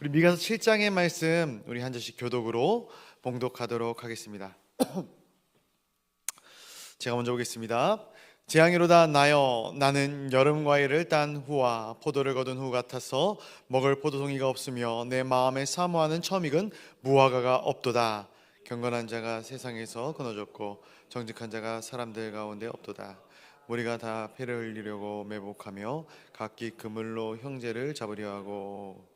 우리 미가서 7장의 말씀 우리 한 절씩 교독으로 봉독하도록 하겠습니다. 제가 먼저 보겠습니다. 재앙이로다 나여 나는 여름 과일을 딴 후와 포도를 거둔 후 같아서 먹을 포도송이가 없으며 내 마음에 사모하는 처음 익은 무화과가 없도다. 경건한 자가 세상에서 끊어졌고 정직한 자가 사람들 가운데 없도다. 무리가 다 피를 흘리려고 매복하며 각기 그물로 형제를 잡으려 하고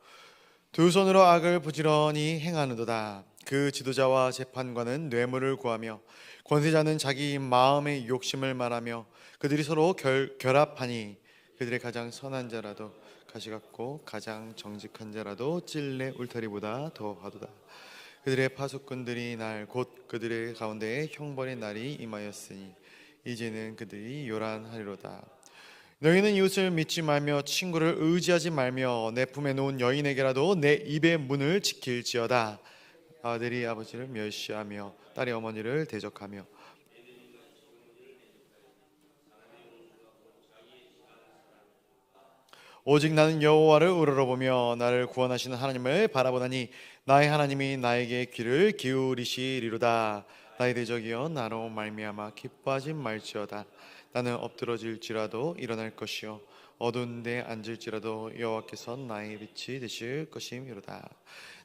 두 손으로 악을 부지런히 행하는도다. 그 지도자와 재판관은 뇌물을 구하며 권세자는 자기 마음의 욕심을 말하며 그들이 서로 결합하니 그들의 가장 선한 자라도 가시 같고 가장 정직한 자라도 찔레 울타리보다 더하도다. 그들의 파수꾼들이 날 곧 그들의 가운데에 형벌의 날이 임하였으니 이제는 그들이 요란하리로다. 너희는 이웃을 믿지 말며 친구를 의지하지 말며 내 품에 놓은 여인에게라도 내 입의 문을 지킬지어다. 아들이 아버지를 멸시하며 딸이 어머니를 대적하며 오직 나는 여호와를 우러러보며 나를 구원하시는 하나님을 바라보나니 나의 하나님이 나에게 귀를 기울이시리로다. 나의 대적이여 나로 말미암아 기뻐하지 말지어다. 나는 엎드러질지라도 일어날 것이요 어두운 데 앉을지라도 여호와께서 나의 빛이 되실 것임이로다.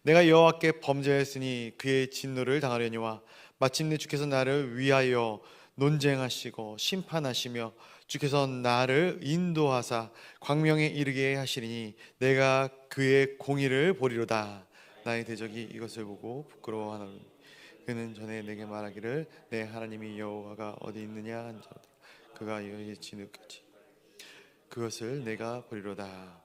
내가 여호와께 범죄했으니 그의 진노를 당하려니와 마침내 주께서 나를 위하여 논쟁하시고 심판하시며 주께서 나를 인도하사 광명에 이르게 하시리니 내가 그의 공의를 보리로다. 나의 대적이 이것을 보고 부끄러워하노니 그는 전에 내게 말하기를 내 하나님이 여호와가 어디 있느냐 한지로다. 그가 여호와의 진흙같이 그것을 내가 보리로다.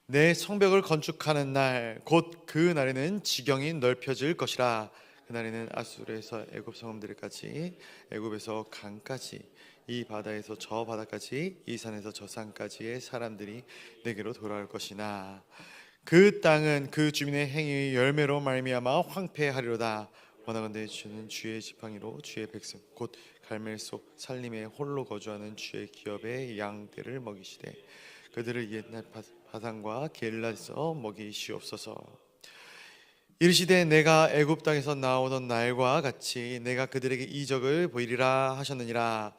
내 성벽을 건축하는 날 곧 그 날에는 지경이 넓혀질 것이라. 그날에는 아수르에서 애굽 성읍들까지 애굽에서 강까지 이 바다에서 저 바다까지 이 산에서 저 산까지의 사람들이 내게로 돌아올 것이나 그 땅은 그 주민의 행위의 열매로 말미암아 황폐하리로다. 원하건대 주는 주의 지팡이로 주의 백성 곧 갈멜 속 살림에 홀로 거주하는 주의 기업의 양떼를 먹이시되 그들을 옛날 바산과 게릴라에서 먹이시옵소서. 이르시되 내가 애굽 땅에서 나오던 날과 같이 내가 그들에게 이적을 보이리라 하셨느니라.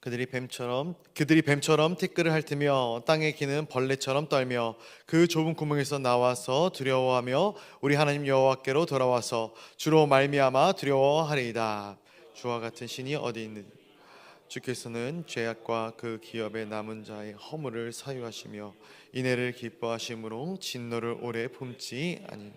그들이 뱀처럼 티끌을 핥으며 땅에 기는 벌레처럼 떨며 그 좁은 구멍에서 나와서 두려워하며 우리 하나님 여호와께로 돌아와서 주로 말미암아 두려워하리이다. 주와 같은 신이 어디 있느냐. 주께서는 죄악과 그 기업의 남은 자의 허물을 사유하시며 인애를 기뻐하심으로 진노를 오래 품지 아니.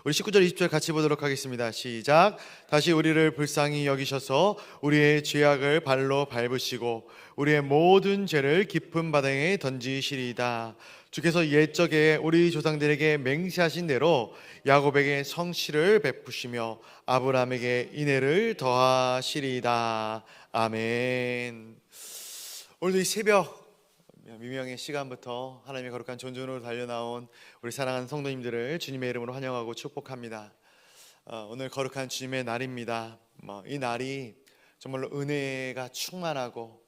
우리 19절 20절 같이 보도록 하겠습니다. 시작. 다시 우리를 불쌍히 여기셔서 우리의 죄악을 발로 밟으시고 우리의 모든 죄를 깊은 바다에 던지시리이다. 주께서 옛적에 우리 조상들에게 맹세하신 대로 야곱에게 성실을 베푸시며 아브라함에게 인애를 더하시리이다. 아멘. 오늘도 이 새벽 미명의 시간부터 하나님의 거룩한 존존으로 달려나온 우리 사랑하는 성도님들을 주님의 이름으로 환영하고 축복합니다. 오늘 거룩한 주님의 날입니다. 이 날이 정말로 은혜가 충만하고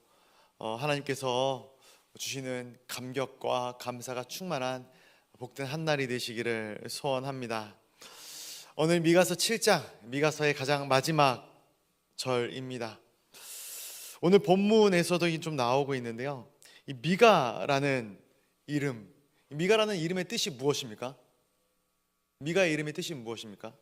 하나님께서 주시는 감격과 감사가 충만한 복된 한 날이 되시기를 소원합니다. 오늘 미가서 7장, 미가서의 가장 마지막 절입니다. 오늘 본문에서도 좀 나오고 있는데요. 이 미가라는 이름, 미가라는 이름의 뜻이 무엇입니까? 미가의 이름의 뜻이 무엇입니까?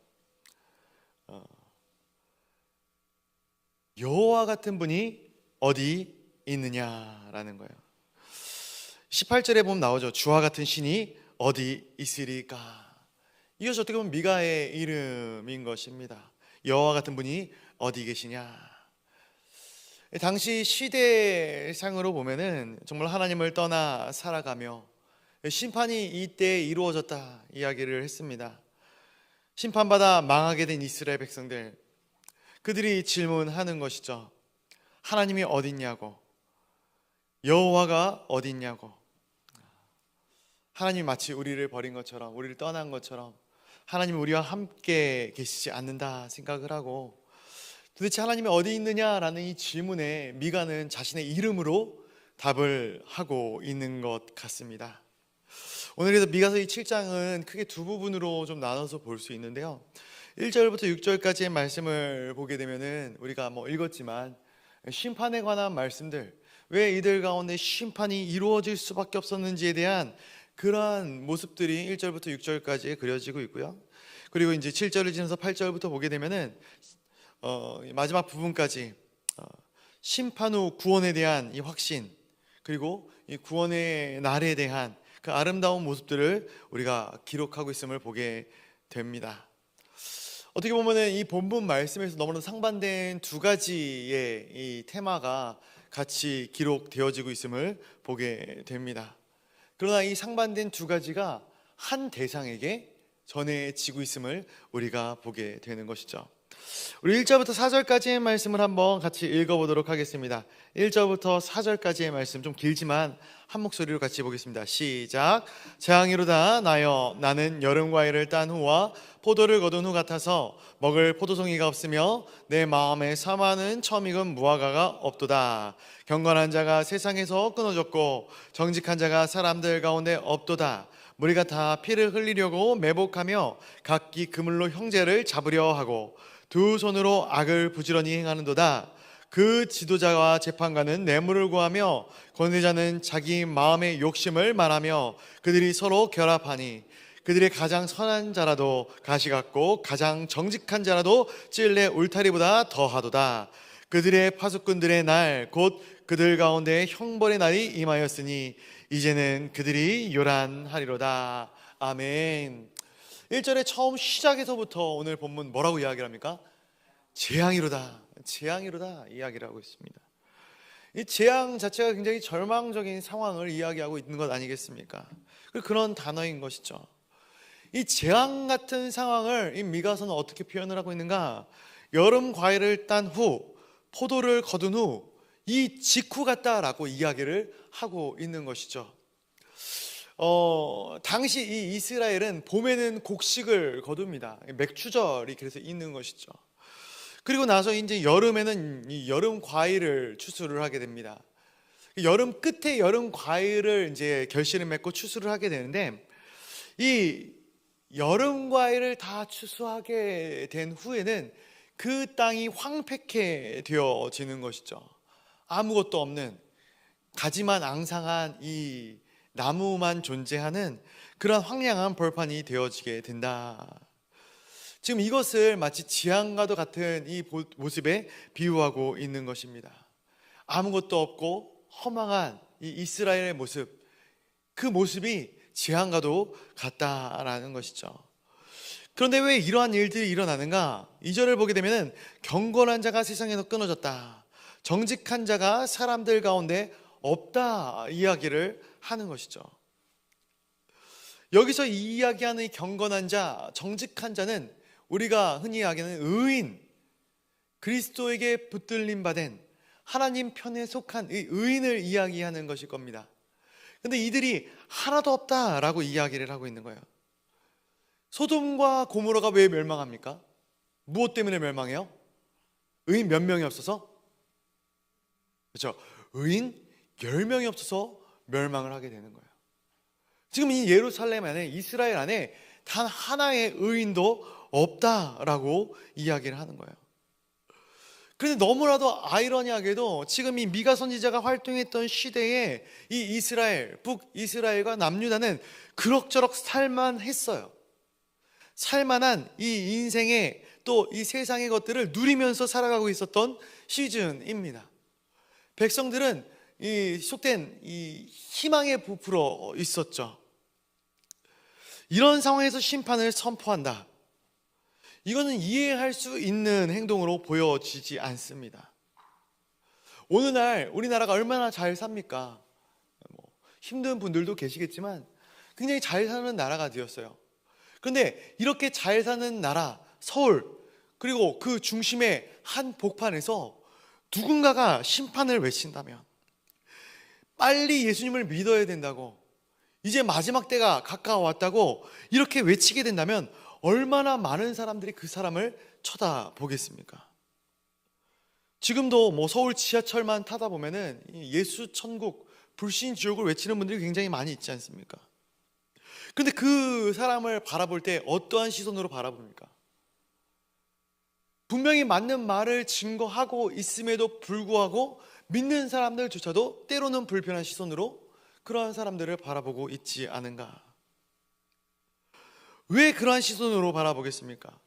여호와 같은 분이 어디 있느냐라는 거예요. 18절에 보면 나오죠. 주와 같은 신이 어디 있으리까. 이것이 어떻게 보면 미가의 이름인 것입니다. 여호와 같은 분이 어디 계시냐. 당시 시대상으로 보면은 정말 하나님을 떠나 살아가며 심판이 이때 이루어졌다 이야기를 했습니다. 심판받아 망하게 된 이스라엘 백성들, 그들이 질문하는 것이죠. 하나님이 어딨냐고, 여호와가 어딨냐고. 하나님이 마치 우리를 버린 것처럼, 우리를 떠난 것처럼 하나님이 우리와 함께 계시지 않는다 생각을 하고 도대체 하나님이 어디 있느냐라는 이 질문에 미가는 자신의 이름으로 답을 하고 있는 것 같습니다. 오늘 그래서 미가서 이 7장은 크게 두 부분으로 좀 나눠서 볼 수 있는데요. 1절부터 6절까지의 말씀을 보게 되면은 우리가 읽었지만 심판에 관한 말씀들, 왜 이들 가운데 심판이 이루어질 수밖에 없었는지에 대한 그러한 모습들이 1절부터 6절까지 그려지고 있고요. 그리고 이제 7절을 지나서 8절부터 보게 되면은 마지막 부분까지 심판 후 구원에 대한 이 확신, 그리고 이 구원의 날에 대한 그 아름다운 모습들을 우리가 기록하고 있음을 보게 됩니다. 어떻게 보면은 이 본문 말씀에서 너무나 상반된 두 가지의 이 테마가 같이 기록되어지고 있음을 보게 됩니다. 그러나 이 상반된 두 가지가 한 대상에게 전해지고 있음을 우리가 보게 되는 것이죠. 우리 1절부터 4절까지의 말씀을 한번 같이 읽어보도록 하겠습니다. 1절부터 4절까지의 말씀 좀 길지만 한 목소리로 같이 보겠습니다. 시작. 재앙이로다 나여 나는 여름 과일을 딴 후와 포도를 거둔 후 같아서 먹을 포도송이가 없으며 내 마음에 사마는 처음 익은 무화과가 없도다. 경건한 자가 세상에서 끊어졌고 정직한 자가 사람들 가운데 없도다. 무리가 다 피를 흘리려고 매복하며 각기 그물로 형제를 잡으려 하고 두 손으로 악을 부지런히 행하는도다. 그 지도자와 재판관은 뇌물을 구하며 권세자는 자기 마음의 욕심을 말하며 그들이 서로 결합하니 그들의 가장 선한 자라도 가시 같고 가장 정직한 자라도 찔레 울타리보다 더하도다. 그들의 파수꾼들의 날 곧 그들 가운데 형벌의 날이 임하였으니 이제는 그들이 요란하리로다. 아멘. 1절의 처음 시작에서부터 오늘 본문 뭐라고 이야기를 합니까? 재앙이로다, 재앙이로다 이야기를 하고 있습니다. 이 재앙 자체가 굉장히 절망적인 상황을 이야기하고 있는 것 아니겠습니까? 그런 단어인 것이죠. 이 재앙 같은 상황을 이 미가서는 어떻게 표현을 하고 있는가? 여름 과일을 딴 후, 포도를 거둔 후, 이 직후 같다라고 이야기를 하고 있는 것이죠. 당시 이 이스라엘은 봄에는 곡식을 거둡니다. 맥추절이 그래서 있는 것이죠. 그리고 나서 이제 여름에는 이 여름 과일을 추수를 하게 됩니다. 여름 끝에 여름 과일을 이제 결실을 맺고 추수를 하게 되는데, 이 여름 과일을 다 추수하게 된 후에는 그 땅이 황폐케 되어지는 것이죠. 아무것도 없는 가지만 앙상한 이 나무만 존재하는 그런 황량한 벌판이 되어지게 된다. 지금 이것을 마치 재앙과도 같은 이 모습에 비유하고 있는 것입니다. 아무것도 없고 허망한 이 이스라엘의 모습, 그 모습이 재앙과도 같다라는 것이죠. 그런데 왜 이러한 일들이 일어나는가? 2절을 보게 되면 경건한 자가 세상에서 끊어졌다, 정직한 자가 사람들 가운데 없다 이야기를 하는 것이죠. 여기서 이 이야기하는 이 경건한 자, 정직한 자는 우리가 흔히 이야기하는 의인, 그리스도에게 붙들림 받은 하나님 편에 속한 이 의인을 이야기하는 것일 겁니다. 그런데 이들이 하나도 없다라고 이야기를 하고 있는 거예요. 소돔과 고모라가 왜 멸망합니까? 무엇 때문에 멸망해요? 의인 몇 명이 없어서? 그렇죠. 의인 10명이 없어서 멸망을 하게 되는 거예요. 지금 이 예루살렘 안에, 이스라엘 안에 단 하나의 의인도 없다라고 이야기를 하는 거예요. 그런데 너무나도 아이러니하게도 지금 이 미가 선지자가 활동했던 시대에 이 이스라엘, 북이스라엘과 남유다는 그럭저럭 살만했어요. 살만한 이 인생의 또 이 세상의 것들을 누리면서 살아가고 있었던 시즌입니다. 백성들은 이 속된 이 희망에 부풀어 있었죠. 이런 상황에서 심판을 선포한다. 이거는 이해할 수 있는 행동으로 보여지지 않습니다. 오늘날 우리나라가 얼마나 잘 삽니까? 힘든 분들도 계시겠지만 굉장히 잘 사는 나라가 되었어요. 그런데 이렇게 잘 사는 나라, 서울, 그리고 그 중심의 한 복판에서 누군가가 심판을 외친다면, 빨리 예수님을 믿어야 된다고, 이제 마지막 때가 가까워왔다고 이렇게 외치게 된다면 얼마나 많은 사람들이 그 사람을 쳐다보겠습니까? 지금도 뭐 서울 지하철만 타다 보면은 예수 천국, 불신 지옥을 외치는 분들이 굉장히 많이 있지 않습니까? 근데 그 사람을 바라볼 때 어떠한 시선으로 바라봅니까? 분명히 맞는 말을 증거하고 있음에도 불구하고 믿는 사람들조차도 때로는 불편한 시선으로 그러한 사람들을 바라보고 있지 않은가? 왜 그러한 시선으로 바라보겠습니까?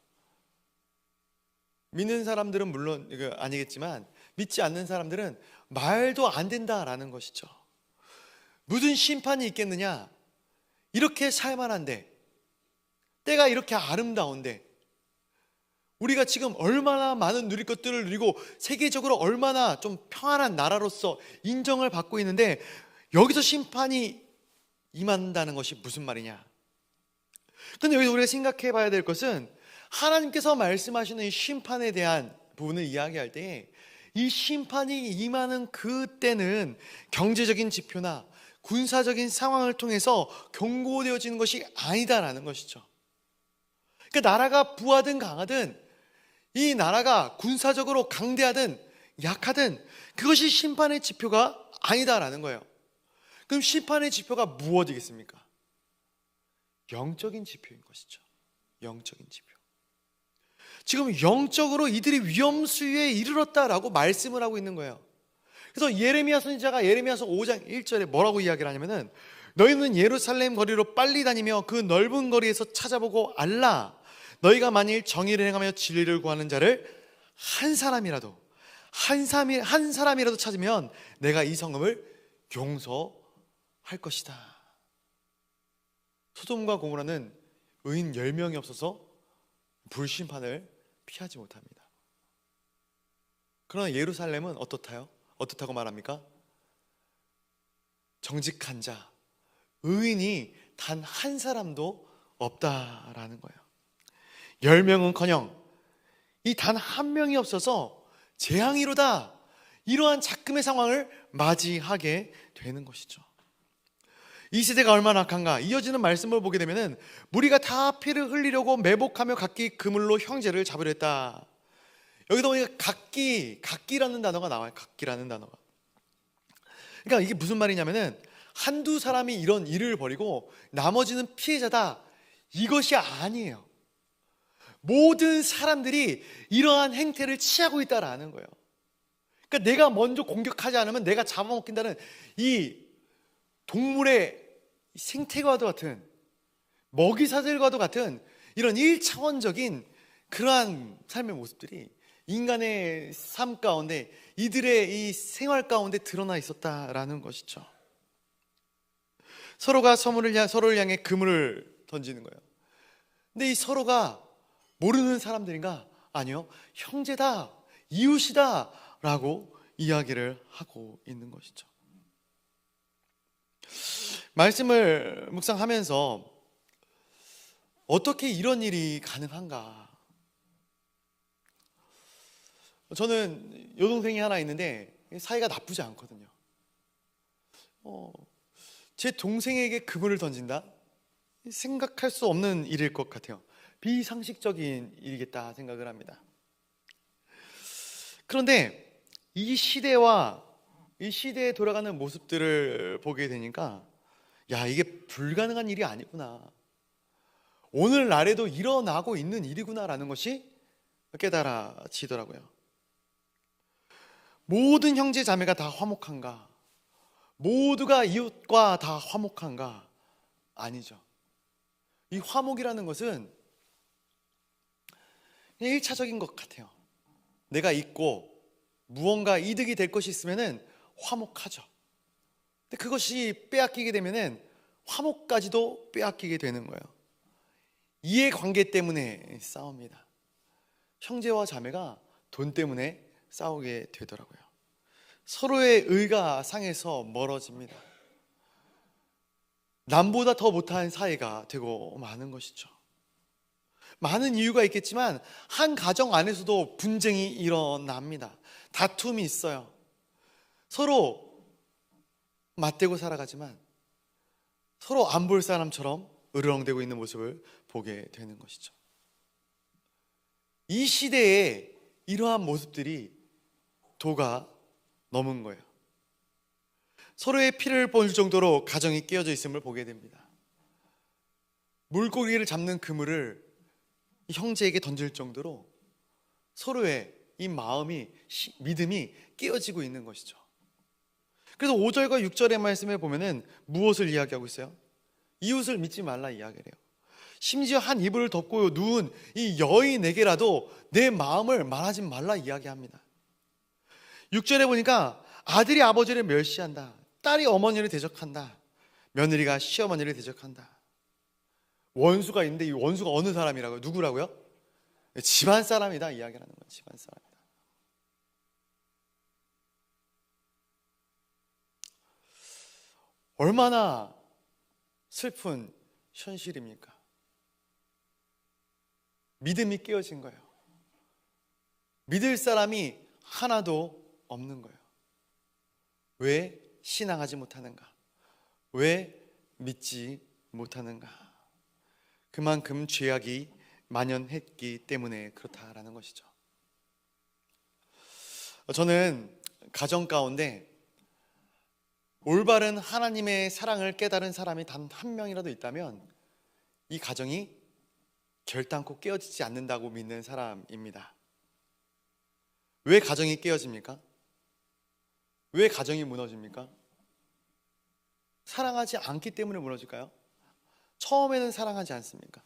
믿는 사람들은 물론 이거 아니겠지만 믿지 않는 사람들은 말도 안 된다라는 것이죠. 무슨 심판이 있겠느냐? 이렇게 살만한데, 때가 이렇게 아름다운데, 우리가 지금 얼마나 많은 누릴 것들을 누리고 세계적으로 얼마나 좀 평안한 나라로서 인정을 받고 있는데 여기서 심판이 임한다는 것이 무슨 말이냐? 근데 여기서 우리가 생각해 봐야 될 것은 하나님께서 말씀하시는 이 심판에 대한 부분을 이야기할 때 이 심판이 임하는 그때는 경제적인 지표나 군사적인 상황을 통해서 경고되어지는 것이 아니다라는 것이죠. 그러니까 나라가 부하든 강하든, 이 나라가 군사적으로 강대하든 약하든 그것이 심판의 지표가 아니다라는 거예요. 그럼 심판의 지표가 무엇이겠습니까? 영적인 지표인 것이죠. 영적인 지표. 지금 영적으로 이들이 위험 수위에 이르렀다라고 말씀을 하고 있는 거예요. 그래서 예레미야 선지자가 예레미야서 5장 1절에 뭐라고 이야기를 하냐면은, 너희는 예루살렘 거리로 빨리 다니며 그 넓은 거리에서 찾아보고 알라. 너희가 만일 정의를 행하며 진리를 구하는 자를 한 사람이라도 찾으면 내가 이 성읍을 용서할 것이다. 소돔과 고모라는 의인 10명이 없어서 불심판을 피하지 못합니다. 그러나 예루살렘은 어떻다고 말합니까? 정직한 자, 의인이 단 한 사람도 없다라는 거예요. 10명은커녕 이 단 한 명이 없어서 재앙이로다, 이러한 작금의 상황을 맞이하게 되는 것이죠. 이 시대가 얼마나 악한가. 이어지는 말씀을 보게 되면은 무리가 다 피를 흘리려고 매복하며 각기 그물로 형제를 잡으려 했다. 여기다 보니까 각기라는 단어가 나와요. 각기라는 단어가. 그러니까 이게 무슨 말이냐면은 한두 사람이 이런 일을 벌이고 나머지는 피해자다, 이것이 아니에요. 모든 사람들이 이러한 행태를 취하고 있다라는 거예요. 그러니까 내가 먼저 공격하지 않으면 내가 잡아먹힌다는 이 동물의 생태과도 같은, 먹이사슬과도 같은 이런 1차원적인 그러한 삶의 모습들이 인간의 삶 가운데, 이들의 이 생활 가운데 드러나 있었다라는 것이죠. 서로가 서로를 향해 그물을 던지는 거예요. 근데 이 서로가 모르는 사람들인가? 아니요, 형제다, 이웃이다 라고 이야기를 하고 있는 것이죠. 말씀을 묵상하면서 어떻게 이런 일이 가능한가? 저는 여동생이 하나 있는데 사이가 나쁘지 않거든요. 제 동생에게 그물을 던진다? 생각할 수 없는 일일 것 같아요. 비상식적인 일이겠다 생각을 합니다. 그런데 이 시대에 돌아가는 모습들을 보게 되니까, 야, 이게 불가능한 일이 아니구나, 오늘날에도 일어나고 있는 일이구나라는 것이 깨달아지더라고요. 모든 형제 자매가 다 화목한가? 모두가 이웃과 다 화목한가? 아니죠. 이 화목이라는 것은 그냥 1차적인 것 같아요. 내가 있고 무언가 이득이 될 것이 있으면은 화목하죠. 근데 그것이 빼앗기게 되면은 화목까지도 빼앗기게 되는 거예요. 이해관계 때문에 싸웁니다. 형제와 자매가 돈 때문에 싸우게 되더라고요. 서로의 의가 상해서 멀어집니다. 남보다 더 못한 사이가 되고 마는 것이죠. 많은 이유가 있겠지만 한 가정 안에서도 분쟁이 일어납니다. 다툼이 있어요. 서로 맞대고 살아가지만 서로 안 볼 사람처럼 으르렁대고 있는 모습을 보게 되는 것이죠. 이 시대에 이러한 모습들이 도가 넘은 거예요. 서로의 피를 볼 정도로 가정이 깨어져 있음을 보게 됩니다. 물고기를 잡는 그물을 형제에게 던질 정도로 서로의 이 마음이, 믿음이 깨어지고 있는 것이죠. 그래서 5절과 6절의 말씀에 보면은 무엇을 이야기하고 있어요? 이웃을 믿지 말라 이야기를 해요. 심지어 한 이불을 덮고 누운 이 여인에게라도 내 마음을 말하지 말라 이야기합니다. 6절에 보니까 아들이 아버지를 멸시한다, 딸이 어머니를 대적한다, 며느리가 시어머니를 대적한다. 원수가 있는데 이 원수가 어느 사람이라고요? 누구라고요? 집안 사람이다 이야기하는 거예요. 집안 사람이다. 얼마나 슬픈 현실입니까? 믿음이 깨어진 거예요. 믿을 사람이 하나도 없는 거예요. 왜 신앙하지 못하는가? 왜 믿지 못하는가? 그만큼 죄악이 만연했기 때문에 그렇다라는 것이죠. 저는 가정 가운데 올바른 하나님의 사랑을 깨달은 사람이 단 한 명이라도 있다면 이 가정이 결단코 깨어지지 않는다고 믿는 사람입니다. 왜 가정이 깨어집니까? 왜 가정이 무너집니까? 사랑하지 않기 때문에 무너질까요? 처음에는 사랑하지 않습니까?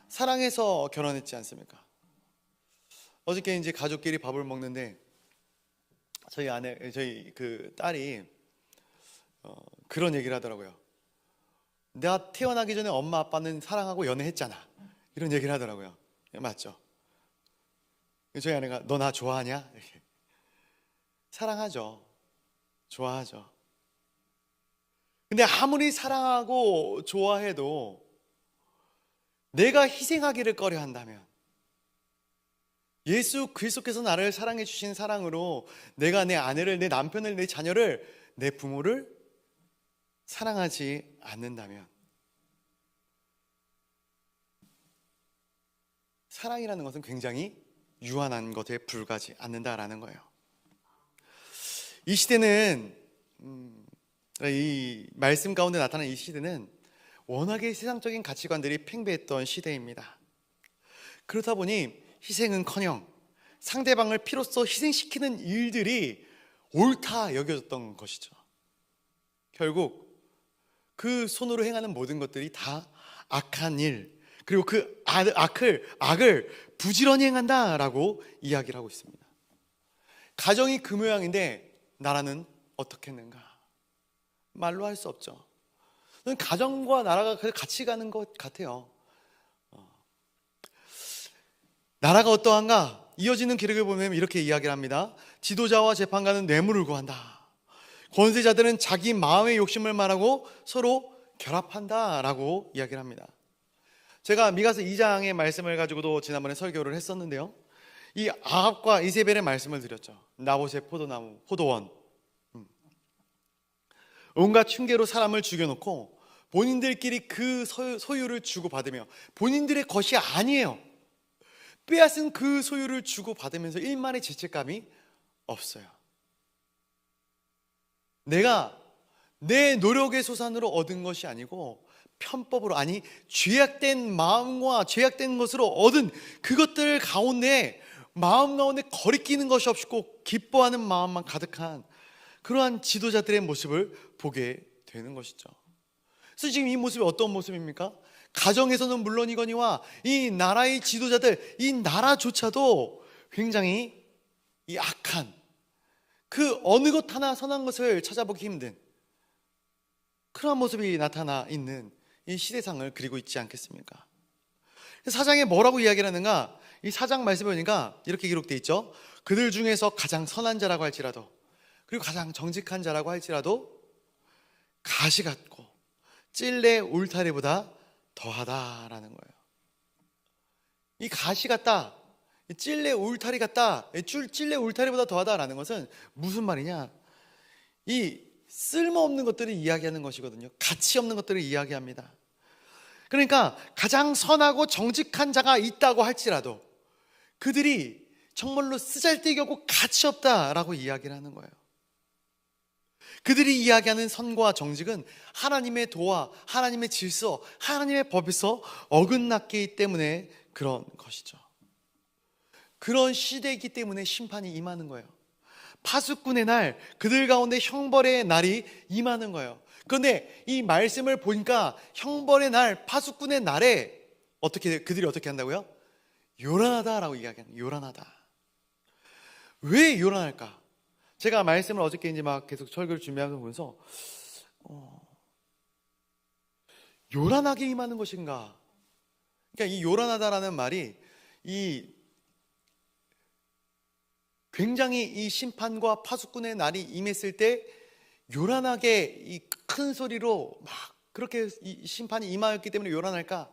사랑해서 결혼했지 않습니까? 어저께 이제 가족끼리 밥을 먹는데 저희 그 딸이 그런 얘기를 하더라고요. 내가 태어나기 전에 엄마 아빠는 사랑하고 연애했잖아, 이런 얘기를 하더라고요. 맞죠? 저희 아내가 너 나 좋아하냐? 이렇게. 사랑하죠. 좋아하죠. 근데 아무리 사랑하고 좋아해도 내가 희생하기를 꺼려 한다면, 예수 그리스도께서 나를 사랑해 주신 사랑으로 내가 내 아내를, 내 남편을, 내 자녀를, 내 부모를 사랑하지 않는다면 사랑이라는 것은 굉장히 유한한 것에 불과하지 않는다라는 거예요. 이 시대는 이 말씀 가운데 나타난 이 시대는 워낙에 세상적인 가치관들이 팽배했던 시대입니다. 그렇다 보니 희생은커녕 상대방을 피로써 희생시키는 일들이 옳다 여겨졌던 것이죠. 결국 그 손으로 행하는 모든 것들이 다 악한 일, 그리고 그 악을 부지런히 행한다라고 이야기를 하고 있습니다. 가정이 그 모양인데 나라는 어떻겠는가? 말로 할 수 없죠. 가정과 나라가 같이 가는 것 같아요. 나라가 어떠한가? 이어지는 기록을 보면 이렇게 이야기를 합니다. 지도자와 재판관은 뇌물을 구한다. 권세자들은 자기 마음의 욕심을 말하고 서로 결합한다라고 이야기를 합니다. 제가 미가서 2장의 말씀을 가지고도 지난번에 설교를 했었는데요, 이 아합과 이세벨의 말씀을 드렸죠. 나봇의 포도나무, 포도원, 온갖 흉계로 사람을 죽여놓고 본인들끼리 그 소유를 주고받으며, 본인들의 것이 아니에요, 빼앗은 그 소유를 주고받으면서 일말의 죄책감이 없어요. 내가 내 노력의 소산으로 얻은 것이 아니고 편법으로, 아니 죄악된 마음과 죄악된 것으로 얻은 그것들 가운데 마음 가운데 거리끼는 것이 없고 기뻐하는 마음만 가득한 그러한 지도자들의 모습을 보게 되는 것이죠. 그래서 지금 이 모습이 어떤 모습입니까? 가정에서는 물론이거니와 이 나라의 지도자들, 이 나라조차도 굉장히 이 악한, 그 어느 것 하나 선한 것을 찾아보기 힘든 그러한 모습이 나타나 있는 이 시대상을 그리고 있지 않겠습니까? 사장에 뭐라고 이야기를 하는가? 이 사장 말씀에 보니까 이렇게 기록되어 있죠. 그들 중에서 가장 선한 자라고 할지라도, 그리고 가장 정직한 자라고 할지라도 가시 같고 찔레 울타리보다 더하다라는 거예요. 이 가시 같다, 찔레 울타리 같다, 찔레 울타리보다 더하다라는 것은 무슨 말이냐? 이 쓸모없는 것들을 이야기하는 것이거든요. 가치 없는 것들을 이야기합니다. 그러니까 가장 선하고 정직한 자가 있다고 할지라도 그들이 정말로 쓰잘데기없고 가치없다라고 이야기를 하는 거예요. 그들이 이야기하는 선과 정직은 하나님의 도와 하나님의 질서, 하나님의 법에서 어긋났기 때문에 그런 것이죠. 그런 시대이기 때문에 심판이 임하는 거예요. 파수꾼의 날, 그들 가운데 형벌의 날이 임하는 거예요. 그런데 이 말씀을 보니까 형벌의 날, 파수꾼의 날에 그들이 어떻게 한다고요? 요란하다라고 이야기하는 거예요. 요란하다. 왜 요란할까? 제가 말씀을 어저께 이제 막 계속 설교를 준비하면서 보면서 요란하게 임하는 것인가? 그러니까 이 요란하다라는 말이 굉장히 이 심판과 파수꾼의 날이 임했을 때 요란하게 이 큰 소리로 막 그렇게 이 심판이 임하였기 때문에 요란할까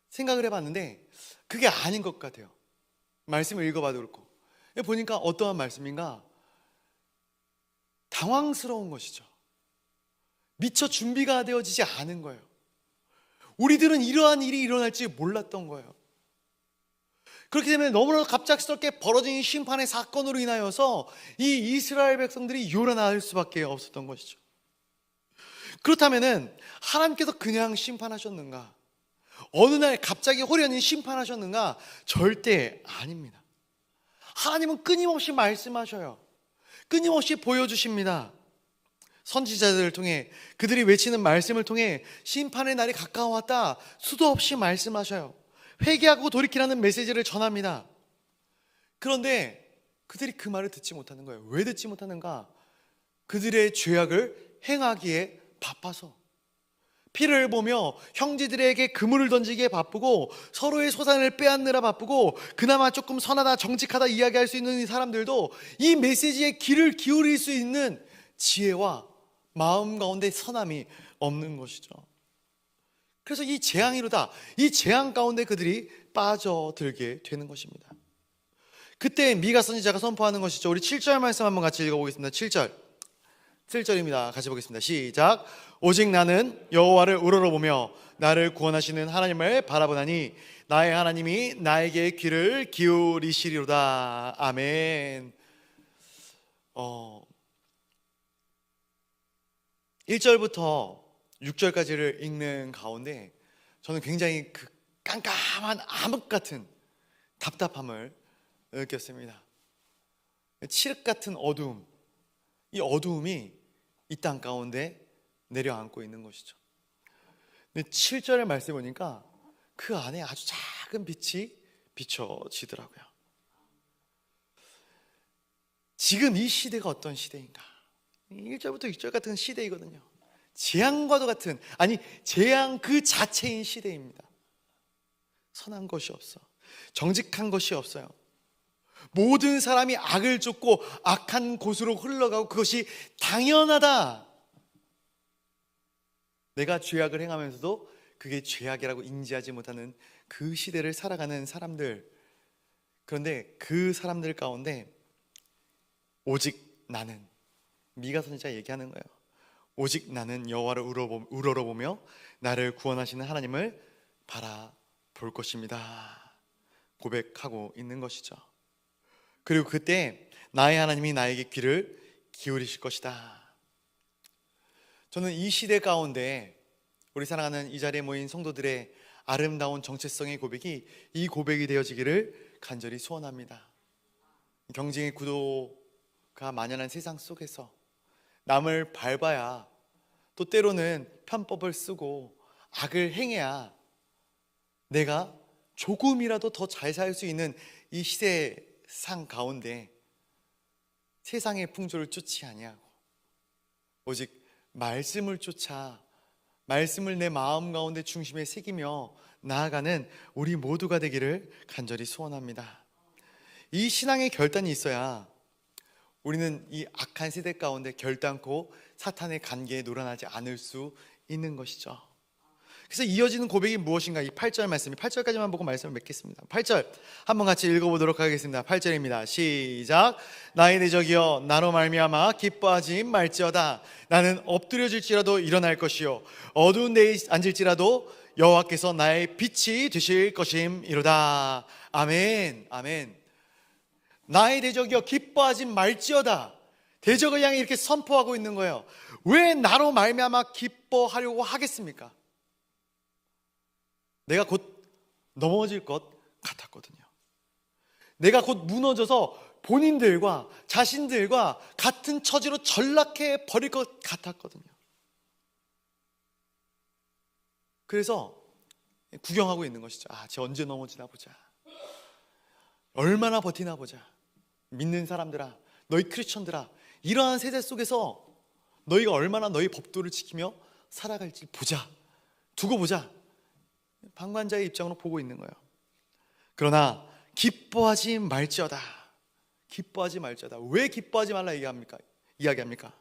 생각을 해봤는데 그게 아닌 것 같아요. 말씀을 읽어봐도 그렇고 보니까 어떠한 말씀인가? 당황스러운 것이죠. 미처 준비가 되어지지 않은 거예요. 우리들은 이러한 일이 일어날지 몰랐던 거예요. 그렇기 때문에 너무나 갑작스럽게 벌어진 심판의 사건으로 인하여서 이 이스라엘 백성들이 요란할 수밖에 없었던 것이죠. 그렇다면 하나님께서 그냥 심판하셨는가? 어느 날 갑자기 호련히 심판하셨는가? 절대 아닙니다. 하나님은 끊임없이 말씀하셔요. 끊임없이 보여주십니다. 선지자들을 통해 그들이 외치는 말씀을 통해 심판의 날이 가까워왔다 수도 없이 말씀하셔요. 회개하고 돌이키라는 메시지를 전합니다. 그런데 그들이 그 말을 듣지 못하는 거예요. 왜 듣지 못하는가? 그들의 죄악을 행하기에 바빠서, 피를 보며 형제들에게 그물을 던지기에 바쁘고 서로의 소산을 빼앗느라 바쁘고 그나마 조금 선하다 정직하다 이야기할 수 있는 이 사람들도 이 메시지에 귀를 기울일 수 있는 지혜와 마음 가운데 선함이 없는 것이죠. 그래서 이 재앙이로다, 이 재앙 가운데 그들이 빠져들게 되는 것입니다. 그때 미가 선지자가 선포하는 것이죠. 우리 7절 말씀 한번 같이 읽어보겠습니다. 7절입니다. 같이 보겠습니다. 시작. 오직 나는 여호와를 우러러보며 나를 구원하시는 하나님을 바라보나니 나의 하나님이 나에게 귀를 기울이시리로다. 아멘. 1절부터 6절까지를 읽는 가운데 저는 굉장히 그 깜깜한 암흑 같은 답답함을 느꼈습니다. 칠흑 같은 어두움, 이 어두움이 이 땅 가운데 내려앉고 있는 것이죠. 근데 7절의 말씀을 보니까 그 안에 아주 작은 빛이 비춰지더라고요. 지금 이 시대가 어떤 시대인가? 1절부터 6절 같은 시대이거든요. 재앙과도 같은, 아니 재앙 그 자체인 시대입니다. 선한 것이 없어, 정직한 것이 없어요. 모든 사람이 악을 쫓고 악한 곳으로 흘러가고 그것이 당연하다. 내가 죄악을 행하면서도 그게 죄악이라고 인지하지 못하는 그 시대를 살아가는 사람들. 그런데 그 사람들 가운데 오직 나는, 미가 선지자가 얘기하는 거예요. 오직 나는 여호와를 우러러보며 나를 구원하시는 하나님을 바라볼 것입니다. 고백하고 있는 것이죠. 그리고 그때 나의 하나님이 나에게 귀를 기울이실 것이다. 저는 이 시대 가운데 우리 사랑하는 이 자리에 모인 성도들의 아름다운 정체성의 고백이 이 고백이 되어지기를 간절히 소원합니다. 경쟁의 구도가 만연한 세상 속에서 남을 밟아야, 또 때로는 편법을 쓰고 악을 행해야 내가 조금이라도 더 잘 살 수 있는 이 시대상 가운데 세상의 풍조를 쫓지 아니하고 오직 말씀을 쫓아 말씀을 내 마음 가운데 중심에 새기며 나아가는 우리 모두가 되기를 간절히 소원합니다. 이 신앙의 결단이 있어야 우리는 이 악한 세대 가운데 결단코 사탄의 관계에 놀아나지 않을 수 있는 것이죠. 그래서 이어지는 고백이 무엇인가? 이 8절 말씀이 8절까지만 보고 말씀을 맺겠습니다. 8절 한번 같이 읽어보도록 하겠습니다. 8절입니다. 시작. 나의 대적이여 나로 말미암아 기뻐하지 말지어다. 나는 엎드려질지라도 일어날 것이요 어두운 데에 앉을지라도 여호와께서 나의 빛이 되실 것임이로다. 아멘. 아멘. 나의 대적이여 기뻐하지 말지어다. 대적을 향해 이렇게 선포하고 있는 거예요. 왜 나로 말미암아 기뻐하려고 하겠습니까? 내가 곧 넘어질 것 같았거든요. 내가 곧 무너져서 본인들과 자신들과 같은 처지로 전락해 버릴 것 같았거든요. 그래서 구경하고 있는 것이죠. 쟤 언제 넘어지나 보자. 얼마나 버티나 보자. 믿는 사람들아, 너희 크리스천들아, 이러한 세대 속에서 너희가 얼마나 너희 법도를 지키며 살아갈지 보자. 두고 보자. 방관자의 입장으로 보고 있는 거예요. 그러나 기뻐하지 말지어다. 기뻐하지 말지어다. 왜 기뻐하지 말라 이야기합니까?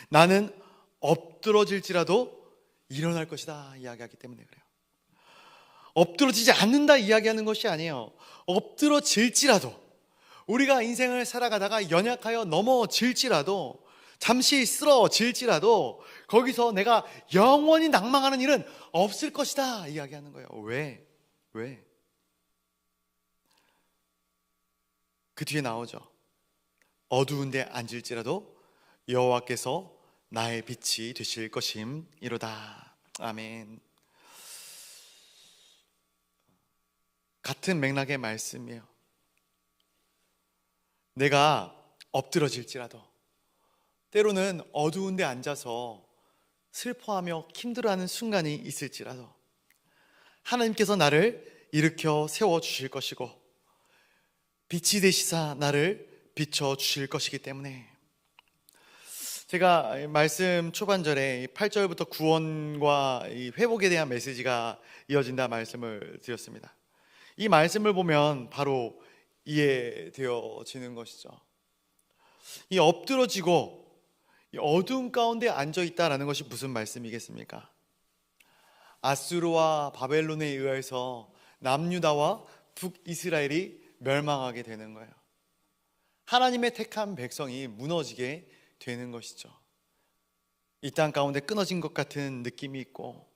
나는 엎드러질지라도 일어날 것이다 이야기하기 때문에 그래요. 엎드러지지 않는다 이야기하는 것이 아니에요. 엎드러질지라도, 우리가 인생을 살아가다가 연약하여 넘어질지라도, 잠시 쓰러질지라도 거기서 내가 영원히 낭망하는 일은 없을 것이다 이야기하는 거예요. 왜? 그 뒤에 나오죠. 어두운 데 앉을지라도 여호와께서 나의 빛이 되실 것임이로다. 아멘. 같은 맥락의 말씀이에요. 내가 엎드러질지라도, 때로는 어두운 데 앉아서 슬퍼하며 힘들어하는 순간이 있을지라도 하나님께서 나를 일으켜 세워주실 것이고 빛이 되시사 나를 비춰주실 것이기 때문에, 제가 말씀 초반절에 8절부터 구원과 회복에 대한 메시지가 이어진다 말씀을 드렸습니다. 이 말씀을 보면 바로 이해되어지는 것이죠. 이 엎드러지고 이 어두움 가운데 앉아있다라는 것이 무슨 말씀이겠습니까? 아수르와 바벨론에 의해서 남유다와 북이스라엘이 멸망하게 되는 거예요. 하나님의 택한 백성이 무너지게 되는 것이죠. 이 땅 가운데 끊어진 것 같은 느낌이 있고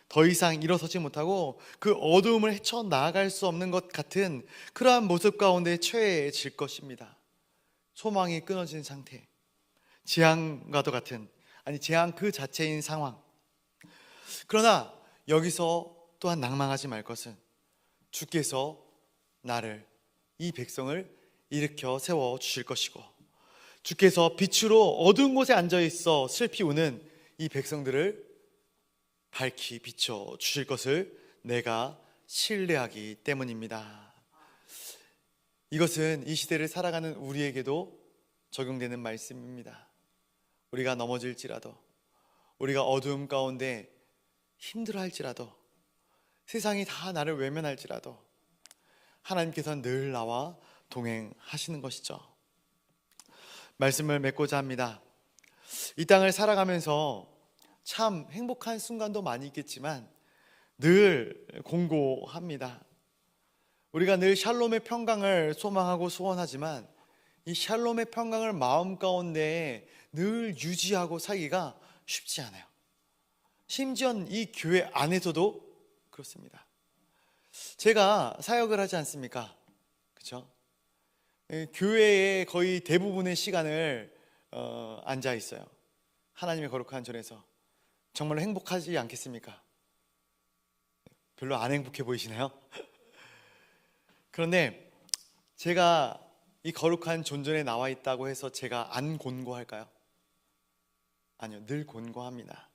더 이상 일어서지 못하고 그 어두움을 헤쳐나갈 수 없는 것 같은 그러한 모습 가운데 처해질 것입니다. 소망이 끊어진 상태, 재앙과도 같은, 아니 재앙 그 자체인 상황. 그러나 여기서 또한 낭망하지 말 것은 주께서 나를, 이 백성을 일으켜 세워 주실 것이고, 주께서 빛으로 어두운 곳에 앉아 있어 슬피 우는 이 백성들을 밝히 비춰 주실 것을 내가 신뢰하기 때문입니다. 이것은 이 시대를 살아가는 우리에게도 적용되는 말씀입니다. 우리가 넘어질지라도, 우리가 어두움 가운데 힘들어할지라도, 세상이 다 나를 외면할지라도 하나님께서는 늘 나와 동행하시는 것이죠. 말씀을 맺고자 합니다. 이 땅을 살아가면서 참 행복한 순간도 많이 있겠지만 늘 공고합니다. 우리가 늘 샬롬의 평강을 소망하고 소원하지만 이 샬롬의 평강을 마음 가운데 늘 유지하고 살기가 쉽지 않아요. 심지어 이 교회 안에서도 그렇습니다. 제가 사역을 하지 않습니까? 그렇죠? 교회의 거의 대부분의 시간을 앉아 있어요. 하나님의 거룩한 전에서. 정말로 행복하지 않겠습니까? 별로 안 행복해 보이시나요? 그런데 제가 이 거룩한 존전에 나와 있다고 해서 제가 안 곤고할까요? 아니요, 늘 곤고합니다.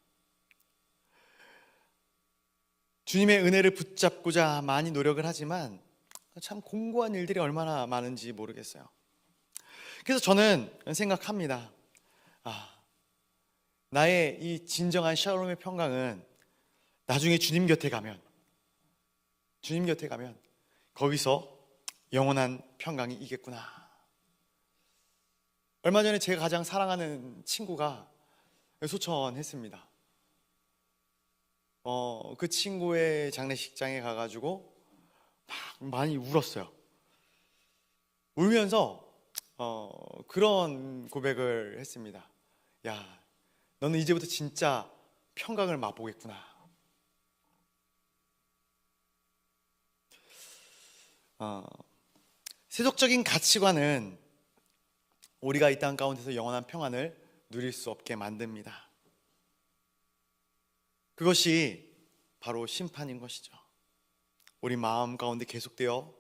주님의 은혜를 붙잡고자 많이 노력을 하지만 참 공고한 일들이 얼마나 많은지 모르겠어요. 그래서 저는 생각합니다. 나의 이 진정한 샬롬의 평강은 나중에 주님 곁에 가면 거기서 영원한 평강이 있겠구나. 얼마 전에 제가 가장 사랑하는 친구가 소천했습니다. 그 친구의 장례식장에 가가지고 막 많이 울었어요. 울면서 그런 고백을 했습니다. 야, 너는 이제부터 진짜 평강을 맛보겠구나. 세속적인 가치관은 우리가 이 땅 가운데서 영원한 평안을 누릴 수 없게 만듭니다. 그것이 바로 심판인 것이죠. 우리 마음 가운데 계속되어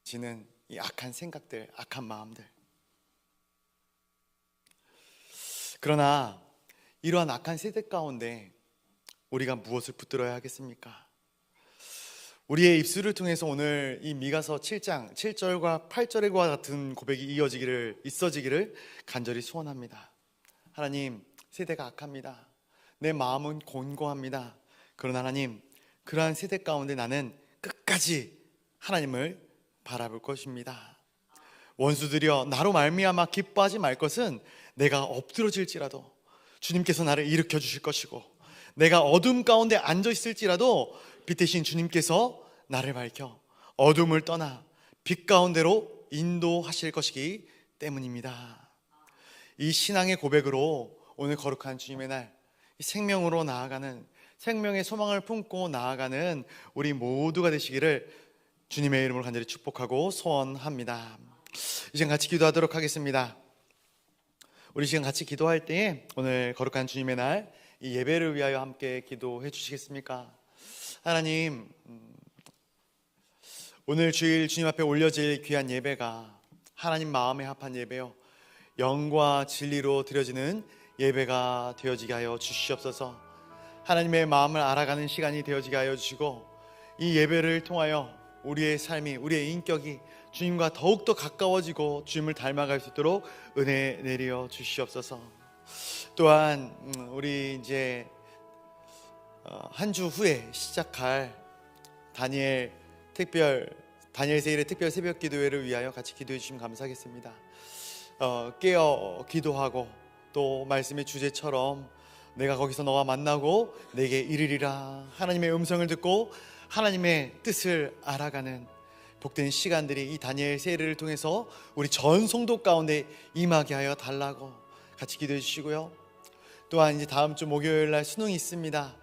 지는 이 악한 생각들, 악한 마음들. 그러나 이러한 악한 세대 가운데 우리가 무엇을 붙들어야 하겠습니까? 우리의 입술을 통해서 오늘 이 미가서 7장 7절과 8절과 같은 고백이 있어지기를 간절히 소원합니다. 하나님, 세대가 악합니다. 내 마음은 곤고합니다. 그러나 하나님, 그러한 세대 가운데 나는 끝까지 하나님을 바라볼 것입니다. 원수들이여 나로 말미암아 기뻐하지 말 것은 내가 엎드러질지라도 주님께서 나를 일으켜 주실 것이고, 내가 어둠 가운데 앉아 있을지라도 빛 대신 주님께서 나를 밝혀 어둠을 떠나 빛 가운데로 인도하실 것이기 때문입니다. 이 신앙의 고백으로 오늘 거룩한 주님의 날 생명으로 나아가는, 생명의 소망을 품고 나아가는 우리 모두가 되시기를 주님의 이름으로 간절히 축복하고 소원합니다. 이제 같이 기도하도록 하겠습니다. 우리 지금 같이 기도할 때에 오늘 거룩한 주님의 날 이 예배를 위하여 함께 기도해 주시겠습니까? 하나님, 오늘 주일 주님 앞에 올려질 귀한 예배가 하나님 마음에 합한 예배요, 영과 진리로 드려지는 예배가 되어지게 하여 주시옵소서. 하나님의 마음을 알아가는 시간이 되어지게 하여 주시고, 이 예배를 통하여 우리의 삶이, 우리의 인격이 주님과 더욱더 가까워지고 주님을 닮아갈 수 있도록 은혜 내려 주시옵소서. 또한 우리 이제 한 주 후에 시작할 다니엘 세일의 특별 새벽 기도회를 위하여 같이 기도해 주시면 감사하겠습니다. 깨어 기도하고 또 말씀의 주제처럼 내가 거기서 너와 만나고 내게 이르리라, 하나님의 음성을 듣고 하나님의 뜻을 알아가는 복된 시간들이 이 다니엘 세일을 통해서 우리 전 성도 가운데 임하게 하여 달라고 같이 기도해 주시고요. 또한 이제 다음 주 목요일 날 수능이 있습니다.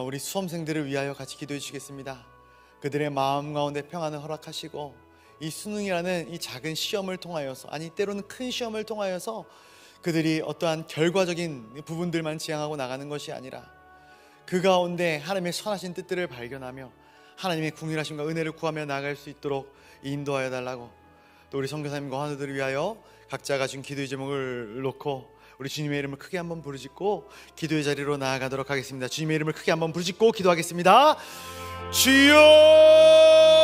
우리 수험생들을 위하여 같이 기도해 주시겠습니다. 그들의 마음 가운데 평안을 허락하시고, 이 수능이라는 이 작은 시험을 통하여서, 아니 때로는 큰 시험을 통하여서 그들이 어떠한 결과적인 부분들만 지향하고 나가는 것이 아니라 그 가운데 하나님의 선하신 뜻들을 발견하며 하나님의 궁휼하심과 은혜를 구하며 나아갈 수 있도록 인도하여 달라고, 또 우리 선교사님과 환우들을 위하여 각자가 준 기도의 제목을 놓고 우리 주님의 이름을 크게 한번 부르짖고 기도의 자리로 나아가도록 하겠습니다. 주님의 이름을 크게 한번 부르짖고 기도하겠습니다. 주여!